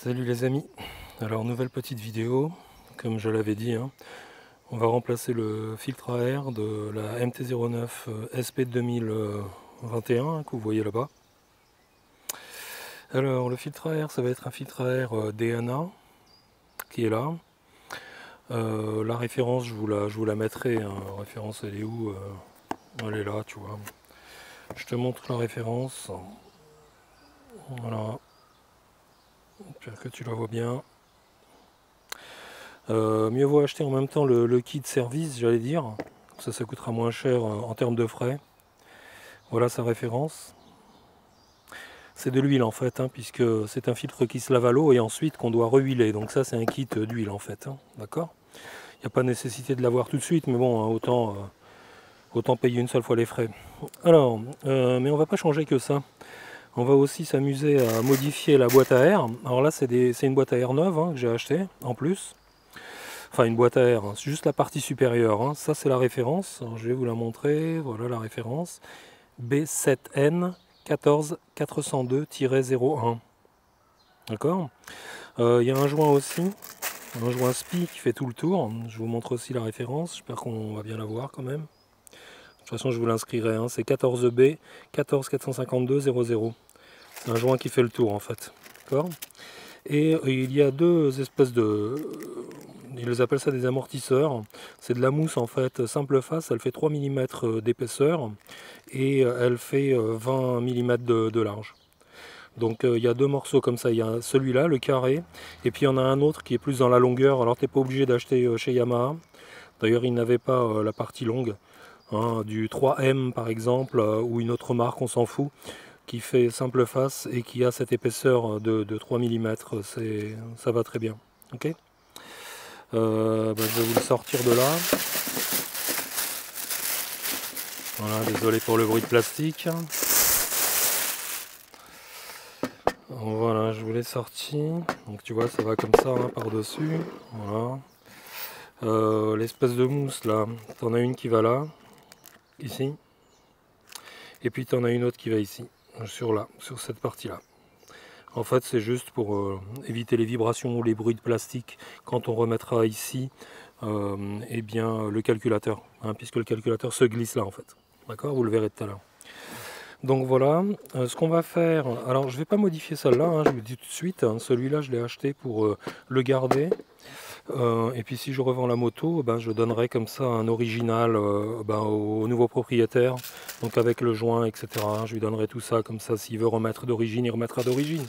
Salut les amis, alors nouvelle petite vidéo, comme je l'avais dit, on va remplacer le filtre à air de la MT-09 SP 2021 que vous voyez là-bas. Alors le filtre à air, ça va être un filtre à air DNA qui est là. La référence, je vous la mettrai, la référence elle est où? Elle est là, tu vois. Je te montre la référence, voilà, j'espère que tu la vois bien. Mieux vaut acheter en même temps le kit service, j'allais dire. Ça coûtera moins cher en termes de frais. Voilà sa référence. C'est de l'huile en fait, puisque c'est un filtre qui se lave à l'eau et ensuite qu'on doit rehuiler. Donc ça c'est un kit d'huile en fait, d'accord? Il n'y a pas nécessité de l'avoir tout de suite, mais bon, autant payer une seule fois les frais. Alors, mais on va pas changer que ça. On va aussi s'amuser à modifier la boîte à air. Alors là c'est une boîte à air neuve que j'ai achetée en plus. Enfin une boîte à air, c'est juste la partie supérieure. Ça c'est la référence, alors, je vais vous la montrer, voilà la référence. B7N 14402-01. D'accord. Il y a un joint aussi, un joint SPI qui fait tout le tour. Je vous montre aussi la référence, j'espère qu'on va bien la voir quand même. De toute façon je vous l'inscrirai, c'est 14B 14452-00. C'est un joint qui fait le tour en fait. D'accord. Et il y a deux espèces de... Ils appellent ça des amortisseurs. C'est de la mousse en fait, simple face, elle fait 3 mm d'épaisseur et elle fait 20 mm de large. Donc il y a deux morceaux comme ça, il y a celui-là, le carré, et puis il y en a un autre qui est plus dans la longueur. Alors tu n'es pas obligé d'acheter chez Yamaha. D'ailleurs ils n'avaient pas la partie longue, du 3M par exemple, ou une autre marque, on s'en fout, qui fait simple face et qui a cette épaisseur de 3 mm, ça va très bien. Ok. Je vais vous le sortir de là. Voilà, désolé pour le bruit de plastique. Voilà, je vous l'ai sorti. Donc tu vois, ça va comme ça par-dessus. Voilà. L'espèce de mousse là, t'en as une qui va là, ici. Et puis t'en as une autre qui va ici, sur cette partie-là. En fait, c'est juste pour éviter les vibrations ou les bruits de plastique quand on remettra ici eh bien, le calculateur, puisque le calculateur se glisse là en fait. D'accord, vous le verrez tout à l'heure. Donc voilà, ce qu'on va faire, alors je ne vais pas modifier celle-là, je vous le dis tout de suite, celui-là je l'ai acheté pour le garder. Et puis si je revends la moto, je donnerai comme ça un original au nouveau propriétaire, donc avec le joint, etc. Je lui donnerai tout ça, comme ça s'il veut remettre d'origine, il remettra d'origine.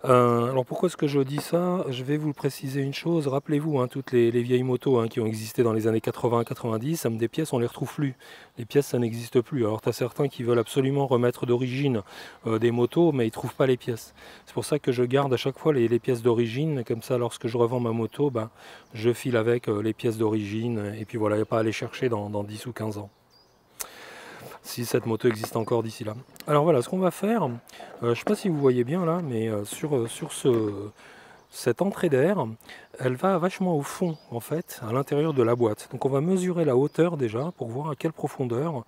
Alors pourquoi est-ce que je dis ça? Je vais vous préciser une chose, rappelez-vous, toutes les vieilles motos qui ont existé dans les années 80-90, des pièces on les retrouve plus, les pièces ça n'existe plus. Alors tu as certains qui veulent absolument remettre d'origine des motos, mais ils ne trouvent pas les pièces. C'est pour ça que je garde à chaque fois les pièces d'origine, comme ça lorsque je revends ma moto, je file avec les pièces d'origine, et puis voilà, il n'y a pas à aller chercher dans 10 ou 15 ans. Si cette moto existe encore d'ici là. Alors voilà, ce qu'on va faire, je ne sais pas si vous voyez bien là, mais sur cette entrée d'air, elle va vachement au fond en fait, à l'intérieur de la boîte. Donc on va mesurer la hauteur déjà pour voir à quelle profondeur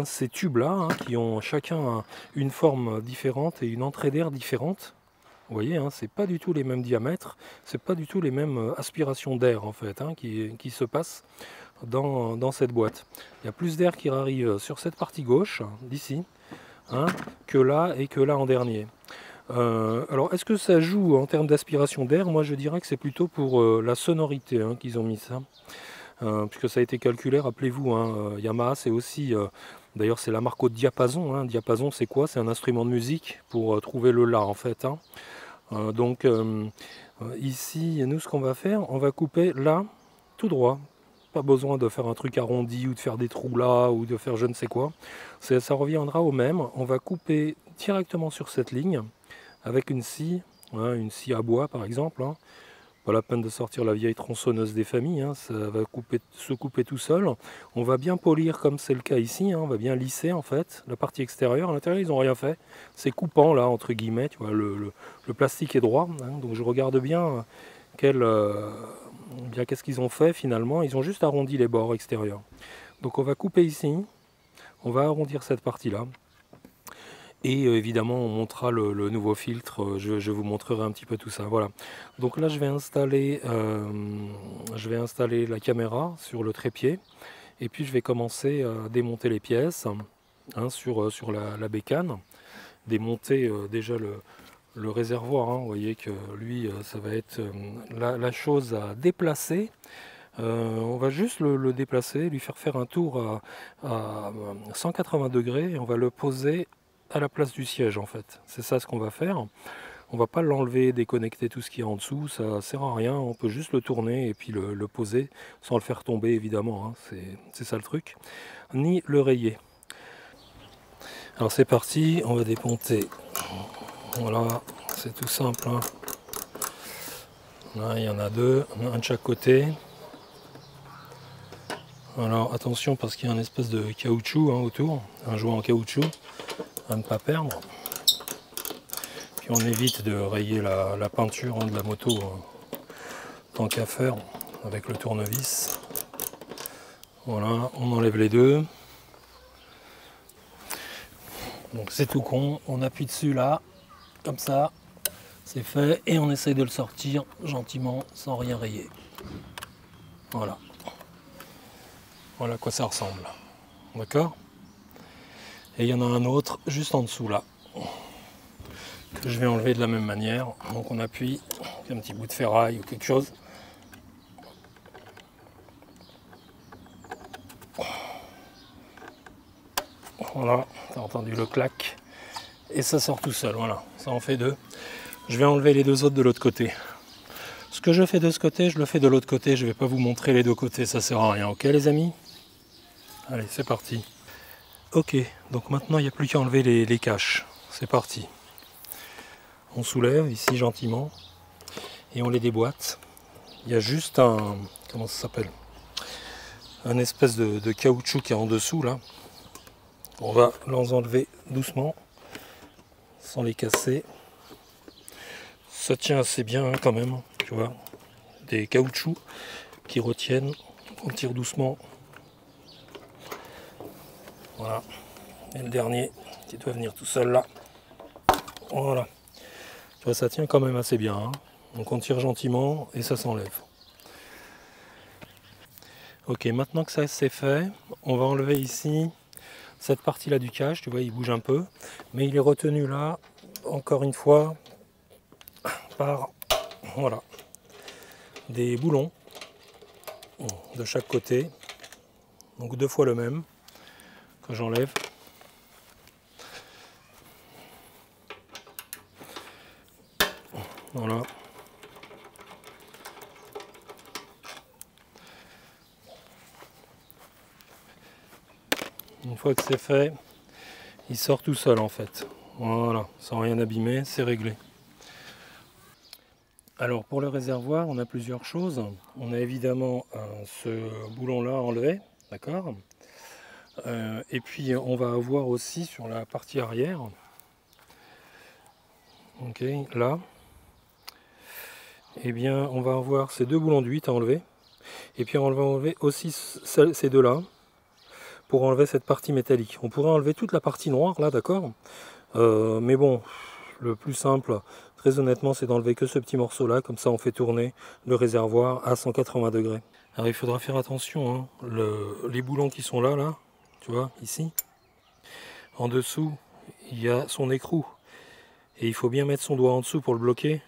ces tubes là, qui ont chacun une forme différente et une entrée d'air différente. Vous voyez, c'est pas du tout les mêmes diamètres, c'est pas du tout les mêmes aspirations d'air en fait qui se passent dans cette boîte. Il y a plus d'air qui arrive sur cette partie gauche, d'ici, que là et que là en dernier. Alors est-ce que ça joue en termes d'aspiration d'air? Moi je dirais que c'est plutôt pour la sonorité qu'ils ont mis ça. Puisque ça a été calculé, rappelez-vous, Yamaha c'est aussi, d'ailleurs c'est la marque au diapason. Diapason c'est quoi? C'est un instrument de musique pour trouver le La en fait. Donc ici, nous ce qu'on va faire, on va couper là, tout droit. Pas besoin de faire un truc arrondi ou de faire des trous là ou de faire je ne sais quoi. Ça reviendra au même. On va couper directement sur cette ligne avec une scie à bois par exemple. Pas la peine de sortir la vieille tronçonneuse des familles, ça va se couper tout seul. On va bien polir comme c'est le cas ici, on va bien lisser en fait la partie extérieure. À l'intérieur ils n'ont rien fait, c'est coupant là entre guillemets, tu vois, le plastique est droit, donc je regarde bien qu'est-ce qu'ils ont fait finalement. Ils ont juste arrondi les bords extérieurs. Donc on va couper ici, on va arrondir cette partie là. Et évidemment, on montrera le nouveau filtre, je vous montrerai un petit peu tout ça. Voilà. Donc là, je vais installer la caméra sur le trépied. Et puis, je vais commencer à démonter les pièces hein, sur la bécane. Démonter déjà le réservoir. Hein. Vous voyez que lui, ça va être la chose à déplacer. On va juste le déplacer, lui faire un tour à 180 degrés et on va le poser à la place du siège en fait. C'est ça ce qu'on va faire. On va pas l'enlever, déconnecter tout ce qui est en dessous, ça sert à rien. On peut juste le tourner et puis le poser sans le faire tomber évidemment. Hein. C'est ça le truc. Ni le rayer. Alors c'est parti, on va démonter. Voilà, c'est tout simple. Hein. Là, il y en a deux, un de chaque côté. Alors attention parce qu'il y a une espèce de caoutchouc hein, autour, un joint en caoutchouc, à ne pas perdre. Puis on évite de rayer la peinture hein, de la moto, tant qu'à faire, avec le tournevis. Voilà, on enlève les deux. Donc c'est tout con, on appuie dessus là, comme ça, c'est fait, et on essaye de le sortir gentiment, sans rien rayer. Voilà. Voilà à quoi ça ressemble. D'accord? Et il y en a un autre juste en dessous là. Que je vais enlever de la même manière. Donc on appuie, un petit bout de ferraille ou quelque chose. Voilà, t'as entendu le clac. Et ça sort tout seul, voilà. Ça en fait deux. Je vais enlever les deux autres de l'autre côté. Ce que je fais de ce côté, je le fais de l'autre côté. Je ne vais pas vous montrer les deux côtés, ça sert à rien. Ok les amis? Allez, c'est parti. Ok, donc maintenant il n'y a plus qu'à enlever les caches. C'est parti. On soulève ici gentiment et on les déboîte. Il y a juste un, comment ça s'appelle, un espèce de caoutchouc qui est en dessous là. On va les enlever doucement, sans les casser. Ça tient assez bien hein, quand même, tu vois, des caoutchoucs qui retiennent. On tire doucement. Voilà. Et le dernier qui doit venir tout seul là. Voilà. Tu vois, ça tient quand même assez bien. Hein. Donc on tire gentiment et ça s'enlève. Ok, maintenant que ça c'est fait, on va enlever ici cette partie là du cache. Tu vois, il bouge un peu. Mais il est retenu là, encore une fois, par voilà, des boulons de chaque côté. Donc deux fois le même que j'enlève. Voilà. Une fois que c'est fait, il sort tout seul en fait. Voilà, sans rien abîmer, c'est réglé. Alors pour le réservoir, on a plusieurs choses. On a évidemment ce boulon-là enlevé, d'accord. Et puis on va avoir aussi sur la partie arrière, ok, là, eh bien on va avoir ces deux boulons de 8 à enlever. Et puis on va enlever aussi ces deux-là pour enlever cette partie métallique. On pourrait enlever toute la partie noire là, d'accord, mais bon, le plus simple, très honnêtement, c'est d'enlever que ce petit morceau là, comme ça on fait tourner le réservoir à 180 degrés. Alors il faudra faire attention, hein. Les boulons qui sont là, tu vois, ici, en dessous, il y a son écrou. Et il faut bien mettre son doigt en dessous pour le bloquer,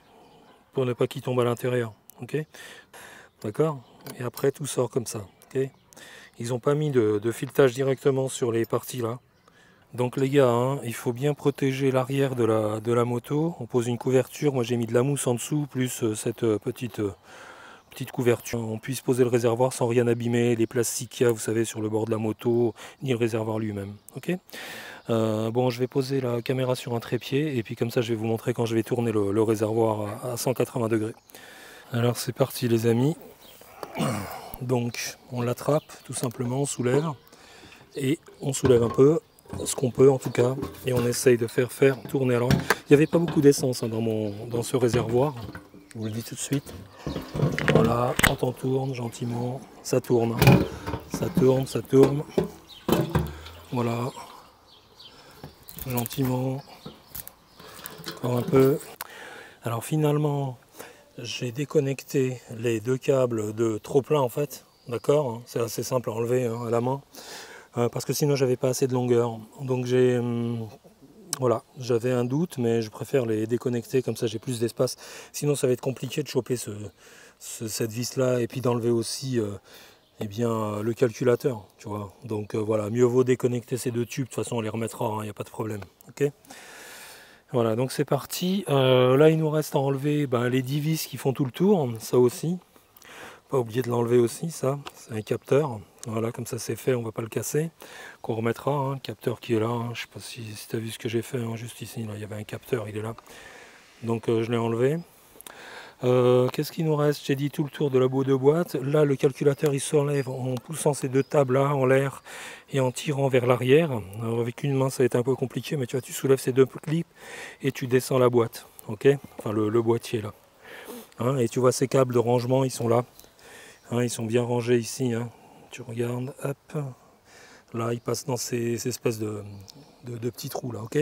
pour ne pas qu'il tombe à l'intérieur. Ok? D'accord? Et après tout sort comme ça. Ok? Ils n'ont pas mis de filetage directement sur les parties là. Donc les gars, hein, il faut bien protéger l'arrière de la moto. On pose une couverture, moi j'ai mis de la mousse en dessous, plus cette petite couverture. On puisse poser le réservoir sans rien abîmer, les plastiques qu'il y a, vous savez, sur le bord de la moto, ni le réservoir lui-même. Ok. Bon, je vais poser la caméra sur un trépied, et puis comme ça je vais vous montrer quand je vais tourner le réservoir à 180 degrés. Alors c'est parti les amis. Donc on l'attrape tout simplement, on soulève, et on soulève un peu, ce qu'on peut en tout cas, et on essaye de faire tourner. Alors il n'y avait pas beaucoup d'essence hein, dans ce réservoir, je vous le dis tout de suite. Voilà, quand on tourne gentiment, ça tourne, ça tourne, voilà. gentiment, encore un peu. Alors finalement, j'ai déconnecté les deux câbles de trop-plein en fait, d'accord, hein, c'est assez simple à enlever hein, à la main, parce que sinon j'avais pas assez de longueur. Donc voilà, j'avais un doute, mais je préfère les déconnecter, comme ça j'ai plus d'espace. Sinon ça va être compliqué de choper cette vis là et puis d'enlever aussi eh bien, le calculateur, tu vois. Donc voilà, mieux vaut déconnecter ces deux tubes, de toute façon on les remettra, il n'y a pas de problème. Ok. Voilà, donc c'est parti. Là il nous reste à enlever les 10 vis qui font tout le tour, ça aussi. Pas oublier de l'enlever aussi, ça, c'est un capteur. Voilà, comme ça c'est fait, on va pas le casser. Qu'on remettra, hein, le capteur qui est là. Hein. Je sais pas si tu as vu ce que j'ai fait, hein, juste ici, là, il y avait un capteur, il est là. Donc je l'ai enlevé. Qu'est-ce qu'il nous reste? J'ai dit tout le tour de la de boîte. Là, le calculateur, il s'enlève en poussant ces deux tables là en l'air et en tirant vers l'arrière. Avec une main, ça va être un peu compliqué, mais tu vois, tu soulèves ces deux clips et tu descends la boîte. Ok, enfin le boîtier là. Hein, et tu vois ces câbles de rangement, ils sont là. Hein, ils sont bien rangés ici. Hein. Tu regardes, hop. Là, ils passent dans ces espèces de petits trous là, ok?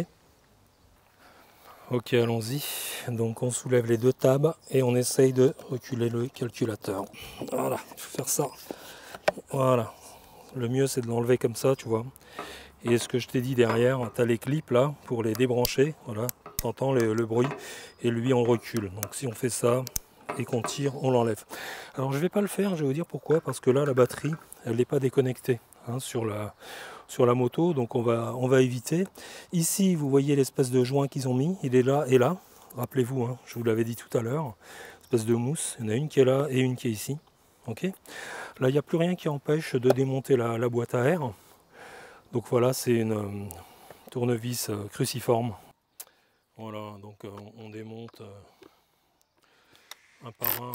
Ok, allons-y. Donc on soulève les deux tables et on essaye de reculer le calculateur. Voilà, il faut faire ça. Voilà. Le mieux c'est de l'enlever comme ça, tu vois. Et ce que je t'ai dit derrière, tu as les clips là pour les débrancher. Voilà, tu entends le bruit. Et lui on recule. Donc si on fait ça et qu'on tire, on l'enlève. Alors je vais pas le faire, je vais vous dire pourquoi. Parce que là la batterie, elle n'est pas déconnectée hein, sur la moto, donc on va éviter. Ici, vous voyez l'espèce de joint qu'ils ont mis, il est là et là. Rappelez-vous, hein, je vous l'avais dit tout à l'heure, espèce de mousse. Il y en a une qui est là et une qui est ici. Ok. Là, il n'y a plus rien qui empêche de démonter la boîte à air. Donc voilà, c'est une tournevis cruciforme. Voilà, donc on démonte un par un.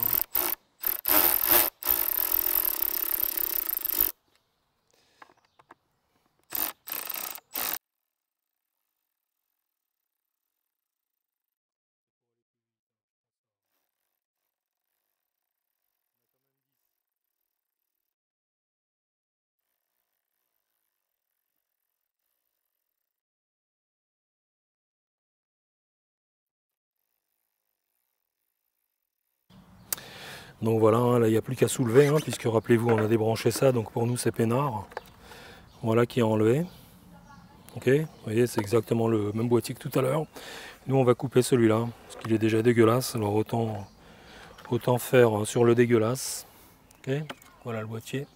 Donc voilà, hein, là il n'y a plus qu'à soulever, hein, puisque rappelez-vous, on a débranché ça, donc pour nous c'est peinard. Voilà qui est enlevé. Ok, vous voyez, c'est exactement le même boîtier que tout à l'heure. Nous, on va couper celui-là, parce qu'il est déjà dégueulasse, alors autant faire sur le dégueulasse. Ok, voilà le boîtier.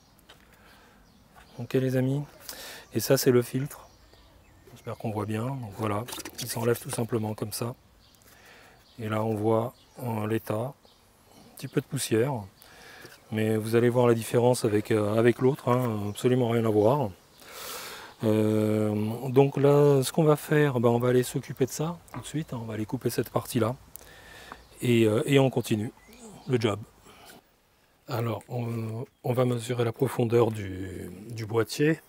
Ok les amis, et ça c'est le filtre. J'espère qu'on voit bien. Donc voilà, il s'enlève tout simplement comme ça. Et là on voit l'état, un petit peu de poussière. Mais vous allez voir la différence avec l'autre, hein, absolument rien à voir. Donc là, ce qu'on va faire, on va aller s'occuper de ça tout de suite. Hein, on va aller couper cette partie-là. Et on continue le job. Alors, on va mesurer la profondeur du boîtier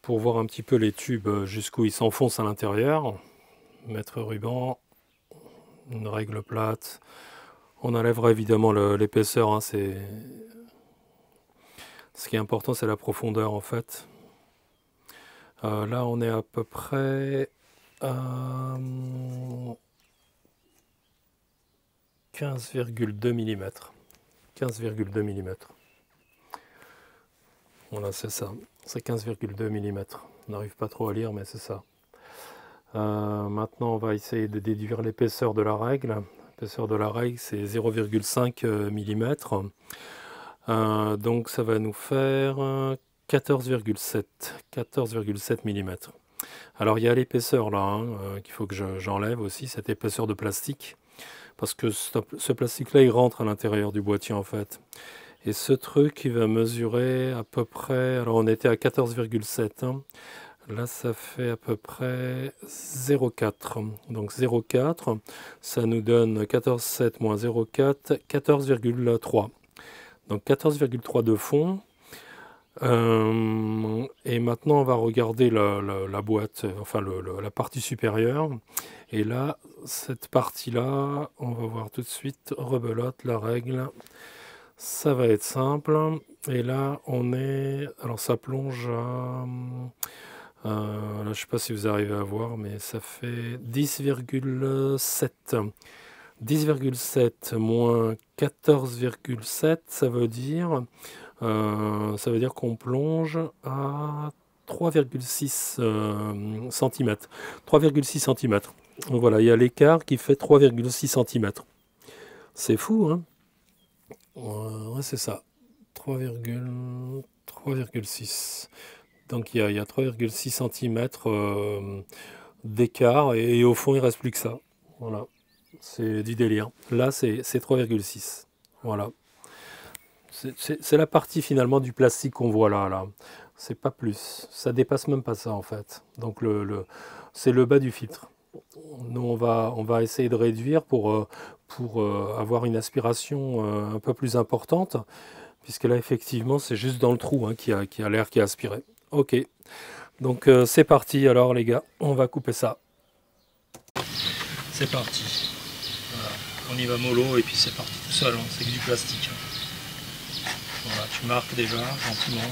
pour voir un petit peu les tubes jusqu'où ils s'enfoncent à l'intérieur. Mettre ruban, une règle plate. On enlèvera évidemment l'épaisseur. Hein, ce qui est important, c'est la profondeur en fait. Là, on est à peu près à 15,2 mm. 15,2 mm. Voilà, c'est ça. C'est 15,2 mm. On n'arrive pas trop à lire, mais c'est ça. Maintenant, on va essayer de déduire l'épaisseur de la règle. L'épaisseur de la règle, c'est 0,5 mm. Donc, ça va nous faire 14,7 mm. Alors, il y a l'épaisseur là, hein, qu'il faut que j'enlève aussi, cette épaisseur de plastique. Parce que ce plastique-là, il rentre à l'intérieur du boîtier en fait. Et ce truc, il va mesurer à peu près... Alors, on était à 14,7. Hein. Là, ça fait à peu près 0,4. Donc 0,4, ça nous donne 14,7 moins 0,4, 14,3. Donc 14,3 de fond. Et maintenant, on va regarder la boîte, enfin la partie supérieure. Et là, cette partie-là, on va voir tout de suite, rebelote, la règle. Ça va être simple. Et là, on est... Alors, ça plonge Là, je ne sais pas si vous arrivez à voir, mais ça fait 10,7. 10,7 moins 14,7, ça veut dire qu'on plonge à 3,6 cm. 3,6 cm. Donc voilà, il y a l'écart qui fait 3,6 cm. C'est fou, hein? Ouais, c'est ça. 3,6. Donc il y a 3,6 cm d'écart et au fond il ne reste plus que ça. Voilà. C'est du délire. Là c'est 3,6. Voilà. C'est la partie finalement du plastique qu'on voit là. C'est pas plus. Ça dépasse même pas ça en fait. Donc c'est le bas du filtre. Nous on va essayer de réduire pour avoir une aspiration un peu plus importante. Puisque là effectivement c'est juste dans le trou hein, qui a l'air qui est aspiré. Ok. Donc c'est parti alors les gars. On va couper ça. C'est parti. Voilà. On y va mollo et puis c'est parti tout seul. Hein. C'est que du plastique. Voilà, tu marques déjà gentiment.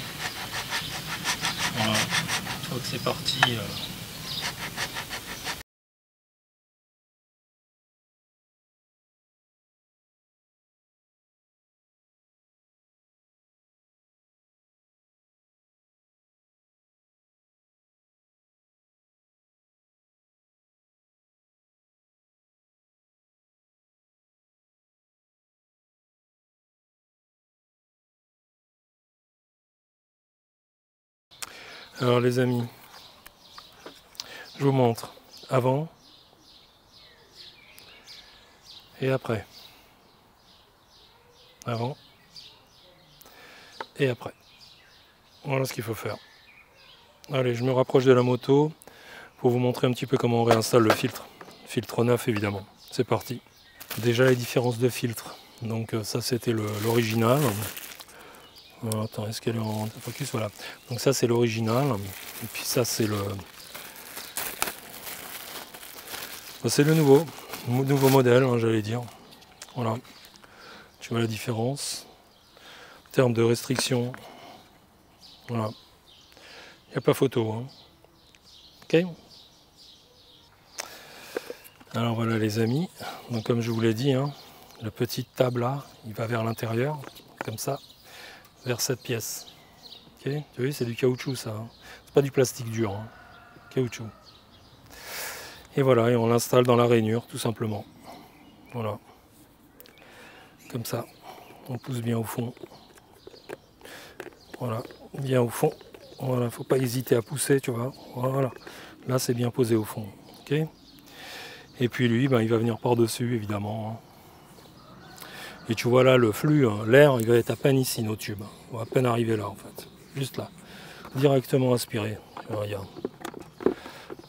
Voilà, une fois que c'est parti. Alors les amis, je vous montre avant et après. Avant et après. Voilà ce qu'il faut faire. Allez, je me rapproche de la moto pour vous montrer un petit peu comment on réinstalle le filtre. Filtre neuf évidemment. C'est parti. Déjà les différences de filtre. Donc ça c'était l'original. Attends, est-ce qu'elle est en focus? Voilà. Donc ça c'est l'original. Et puis ça c'est le nouveau modèle, hein, j'allais dire. Voilà. Tu vois la différence. En termes de restriction. Voilà. Il n'y a pas photo. Hein. Ok. Alors voilà les amis. Donc comme je vous l'ai dit, hein, la petite table là, il va vers l'intérieur, comme ça, vers cette pièce. Ok. Tu vois, c'est du caoutchouc ça. Hein. C'est pas du plastique dur. Hein. Caoutchouc. Et voilà, et on l'installe dans la rainure tout simplement. Voilà. Comme ça. On pousse bien au fond. Voilà, bien au fond. Voilà, faut pas hésiter à pousser, tu vois. Voilà. Là, c'est bien posé au fond. Ok. Et puis lui, ben, il va venir par-dessus, évidemment. Et tu vois là, le flux, hein, l'air, il va être à peine ici, nos tubes. On va à peine arriver là, en fait. Juste là. Directement aspiré. Regarde.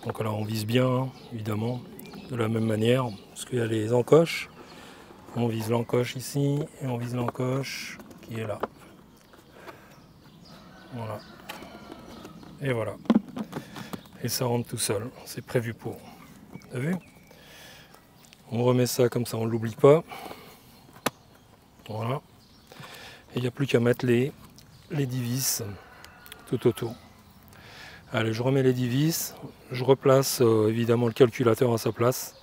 Donc là, on vise bien, hein, évidemment, de la même manière. Parce qu'il y a les encoches. On vise l'encoche ici, et on vise l'encoche qui est là. Voilà. Et voilà. Et ça rentre tout seul. C'est prévu pour. T'as vu? On remet ça comme ça, on ne l'oublie pas. Voilà. Et il n'y a plus qu'à mettre les 10 vis tout autour. Allez, je remets les 10 vis. Je replace évidemment le calculateur à sa place.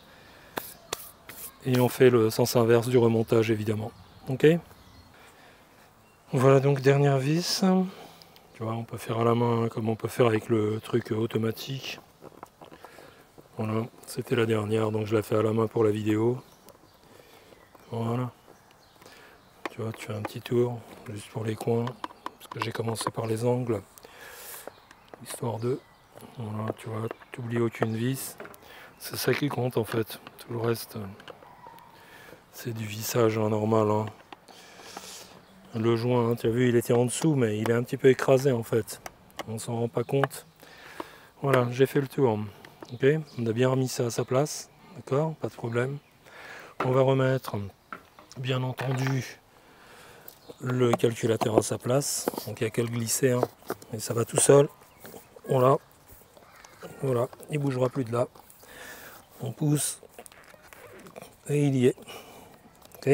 Et on fait le sens inverse du remontage évidemment. Ok? Voilà donc dernière vis. Tu vois, on peut faire à la main comme on peut faire avec le truc automatique. Voilà, c'était la dernière, donc je la fais à la main pour la vidéo. Voilà. Tu vois, tu fais un petit tour, juste pour les coins, parce que j'ai commencé par les angles, histoire de... Voilà, tu vois, tu n'oublies aucune vis. C'est ça qui compte en fait. Tout le reste, c'est du vissage hein, normal. Hein. Le joint, hein, tu as vu, il était en dessous, mais il est un petit peu écrasé en fait. On s'en rend pas compte. Voilà, j'ai fait le tour. Ok, on a bien remis ça à sa place. D'accord, pas de problème. On va remettre, bien entendu, le calculateur à sa place. Donc il n'y a qu'à le glisser. Hein. Et ça va tout seul. Voilà. Voilà, il ne bougera plus de là. On pousse. Et il y est. Ok.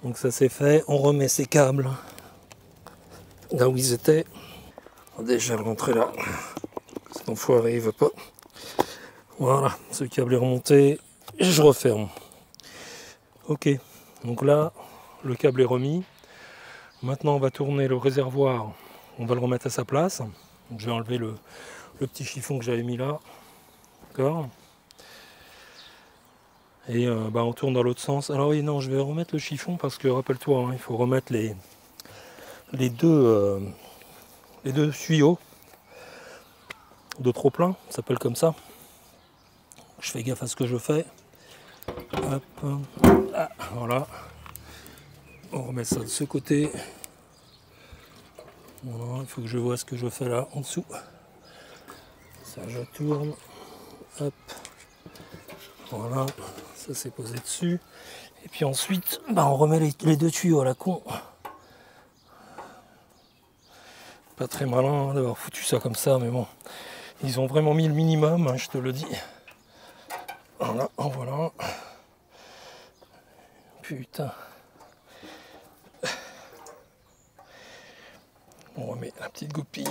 Donc ça c'est fait. On remet ces câbles là où ils étaient. Déjà le rentrer là. l'enfoiré il veut pas. Voilà, ce câble est remonté, et je referme. Ok, donc là, le câble est remis. Maintenant, on va tourner le réservoir, on va le remettre à sa place. Donc, je vais enlever le petit chiffon que j'avais mis là. D'accord. Et on tourne dans l'autre sens. Alors oui, non, je vais remettre le chiffon parce que, rappelle-toi, hein, il faut remettre les deux tuyaux de trop-plein, ça s'appelle comme ça. Je fais gaffe à ce que je fais. Hop. Ah, voilà. On remet ça de ce côté. Voilà, il faut que je vois ce que je fais là en dessous. Ça, je tourne. Hop. Voilà. Ça s'est posé dessus. Et puis ensuite, on remet les deux tuyaux à la con. Pas très malin hein, d'avoir foutu ça comme ça, mais bon. Ils ont vraiment mis le minimum, hein, je te le dis. Voilà, voilà. Putain. On remet la petite goupille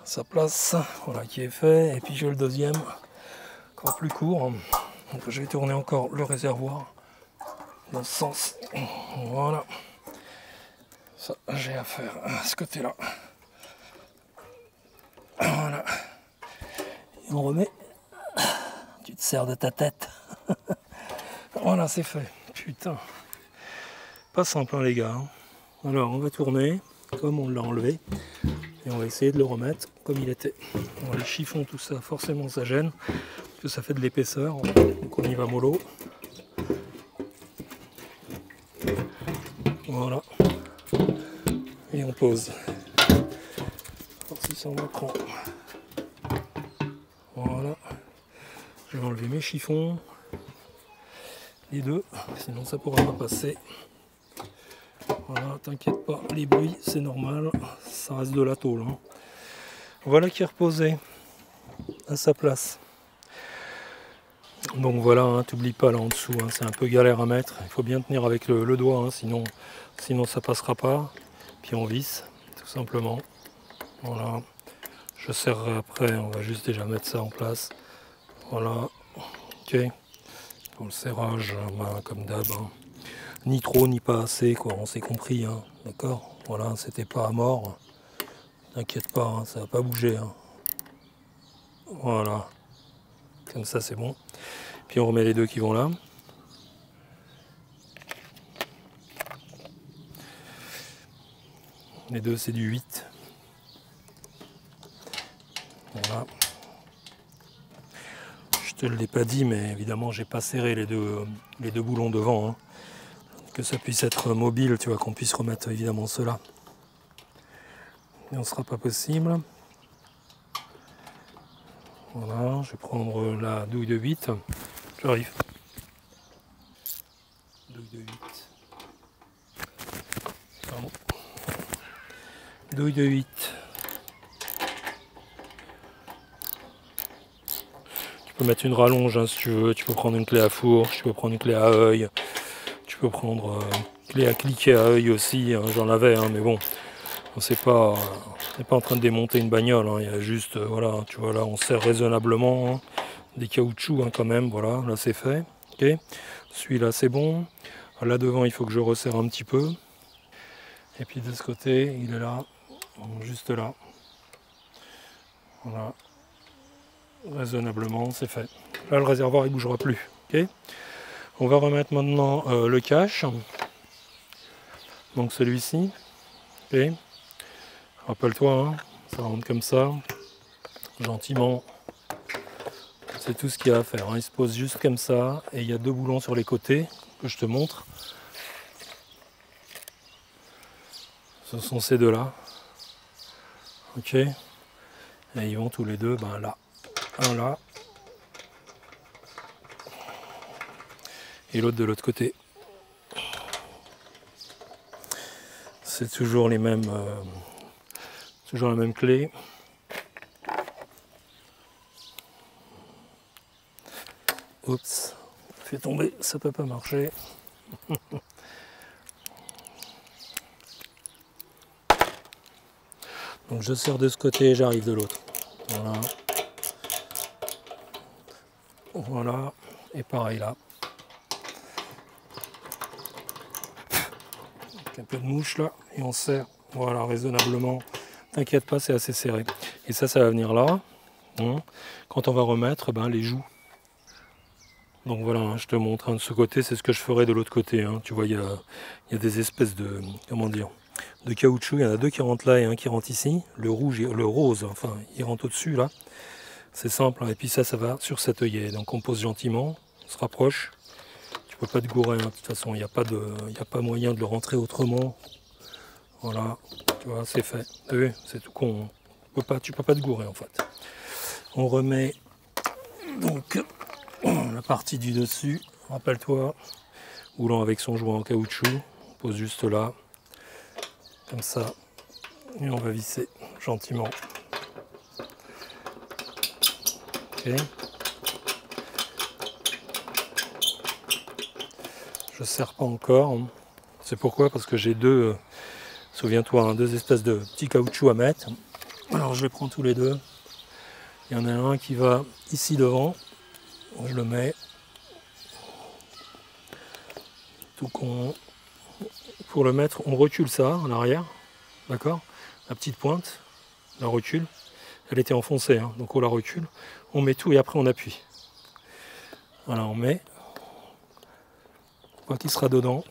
à sa place. Voilà qui est fait. Et puis j'ai le deuxième, encore plus court. Donc je vais tourner encore le réservoir dans ce sens. Voilà. Ça, j'ai à faire à ce côté-là. Voilà. Et on remet. Tu te sers de ta tête. Voilà, c'est fait. Putain. Pas simple, hein, les gars. Alors, on va tourner comme on l'a enlevé. Et on va essayer de le remettre comme il était. Bon, les chiffons, tout ça, forcément, ça gêne. Parce que ça fait de l'épaisseur. Donc, on y va mollo. Voilà. Et on pose. Alors, si ça en prend. Voilà. Je vais enlever mes chiffons. Les deux. Sinon, ça pourra pas passer. Voilà, t'inquiète pas, les bruits c'est normal, ça reste de la tôle. Hein. Voilà qui est reposé à sa place. Donc voilà, hein, t'oublies pas là en dessous, hein, c'est un peu galère à mettre. Il faut bien tenir avec le doigt, hein, sinon ça passera pas. Puis on visse, tout simplement. Voilà, je serrerai après, on va juste déjà mettre ça en place. Voilà, ok. Pour le serrage, comme d'hab. Hein. Ni trop ni pas assez, quoi, on s'est compris, hein. D'accord. Voilà, c'était pas à mort. T'inquiète pas, hein, ça va pas bouger. Hein. Voilà, comme ça c'est bon. Puis on remet les deux qui vont là. Les deux c'est du 8. Voilà. Je te l'ai pas dit, mais évidemment j'ai pas serré les deux boulons devant. Hein. Que ça puisse être mobile, tu vois, qu'on puisse remettre évidemment cela. Mais on sera pas possible. Voilà, je vais prendre la douille de 8. J'arrive. Douille de 8. Pardon. Douille de 8. Tu peux mettre une rallonge hein, si tu veux. Tu peux prendre une clé à fourche, tu peux prendre une clé à œil. Tu peux prendre une clé à cliquer à œil aussi. Hein, j'en avais, hein, mais bon. On n'est pas en train de démonter une bagnole. Hein, il y a juste, voilà, tu vois, là on serre raisonnablement. Hein, des caoutchoucs hein, quand même. Voilà, là c'est fait. Okay. Celui-là c'est bon. Là devant il faut que je resserre un petit peu. Et puis de ce côté il est là, juste là. Voilà. Raisonnablement c'est fait. Là le réservoir il bougera plus. Okay. On va remettre maintenant le cache. Donc celui-ci. Okay. Rappelle-toi, hein, ça rentre comme ça, gentiment. C'est tout ce qu'il y a à faire. Hein. Il se pose juste comme ça et il y a deux boulons sur les côtés que je te montre. Ce sont ces deux-là. Ok. Et ils vont tous les deux là. Un là. Et l'autre de l'autre côté. C'est toujours les mêmes. Toujours la même clé. Oups. Fait tomber, ça peut pas marcher. Donc je serre de ce côté et j'arrive de l'autre. Voilà. Voilà. Et pareil là. Avec un peu de mouche là. Et on serre. Voilà, raisonnablement. T'inquiète pas, c'est assez serré. Et ça va venir là. Quand on va remettre les joues. Donc voilà, hein, je te montre. De ce côté, c'est ce que je ferai de l'autre côté. Hein. Tu vois, il y a des espèces de... Comment dire, de caoutchouc. Il y en a deux qui rentrent là et un qui rentre ici. Le rouge et le rose, enfin, il rentre au-dessus là. C'est simple. Hein. Et puis ça va sur cet œillet. Donc on pose gentiment, on se rapproche. Tu peux pas te gourer. Hein. De toute façon, il n'y a pas moyen de le rentrer autrement. Voilà, tu vois, c'est fait. C'est tout con. Tu peux pas te gourer en fait. On remet donc la partie du dessus. Rappelle-toi, roulant avec son joint en caoutchouc. On pose juste là, comme ça. Et on va visser gentiment. Ok. Je serre pas encore. C'est pourquoi? Parce que j'ai deux, souviens-toi, hein, deux espèces de petits caoutchoucs à mettre. Alors je les prends tous les deux. Il y en a un qui va ici devant. Je le mets. Tout con. Pour le mettre, on recule ça en arrière. D'accord? La petite pointe, la recule. Elle était enfoncée, hein, donc on la recule. On met tout et après on appuie. Voilà, on met. On voit qu'il sera dedans.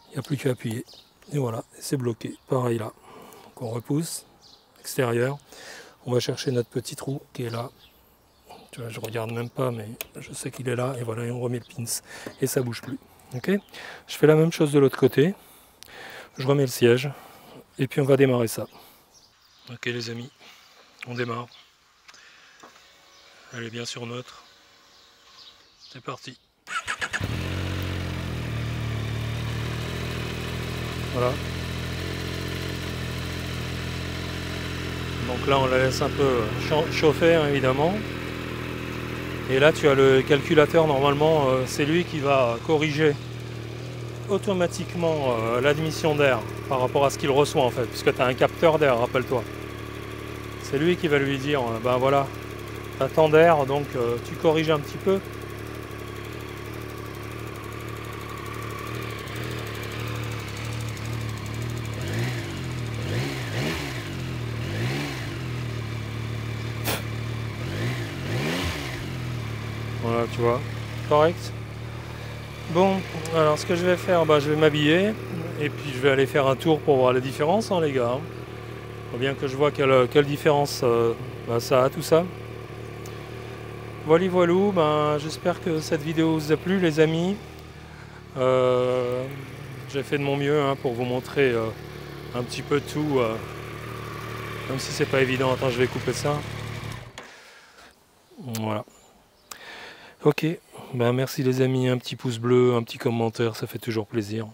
Il n'y a plus qu'à appuyer. Et voilà, c'est bloqué. Pareil là. Donc on repousse. Extérieur. On va chercher notre petit trou qui est là. Tu vois, je regarde même pas, mais je sais qu'il est là. Et voilà, et on remet le pins. Et ça bouge plus. Ok? Je fais la même chose de l'autre côté. Je remets le siège. Et puis on va démarrer ça. Ok les amis, on démarre. Elle est bien sur neutre. C'est parti. Voilà. Donc là on la laisse un peu chauffer hein, évidemment. Et là tu as le calculateur, normalement c'est lui qui va corriger automatiquement l'admission d'air par rapport à ce qu'il reçoit en fait, puisque tu as un capteur d'air, rappelle-toi. C'est lui qui va lui dire, ben voilà, tu as tant d'air, donc tu corriges un petit peu. Voilà, tu vois, correct. Bon, alors ce que je vais faire, je vais m'habiller et puis je vais aller faire un tour pour voir les différences, hein, les gars. Il faut bien que je vois quelle différence ça a tout ça. Voilà, voilou, j'espère que cette vidéo vous a plu, les amis. J'ai fait de mon mieux hein, pour vous montrer un petit peu tout, même si c'est pas évident. Attends, je vais couper ça. Voilà. Ok, merci les amis, un petit pouce bleu, un petit commentaire, ça fait toujours plaisir.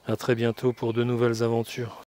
À très bientôt pour de nouvelles aventures.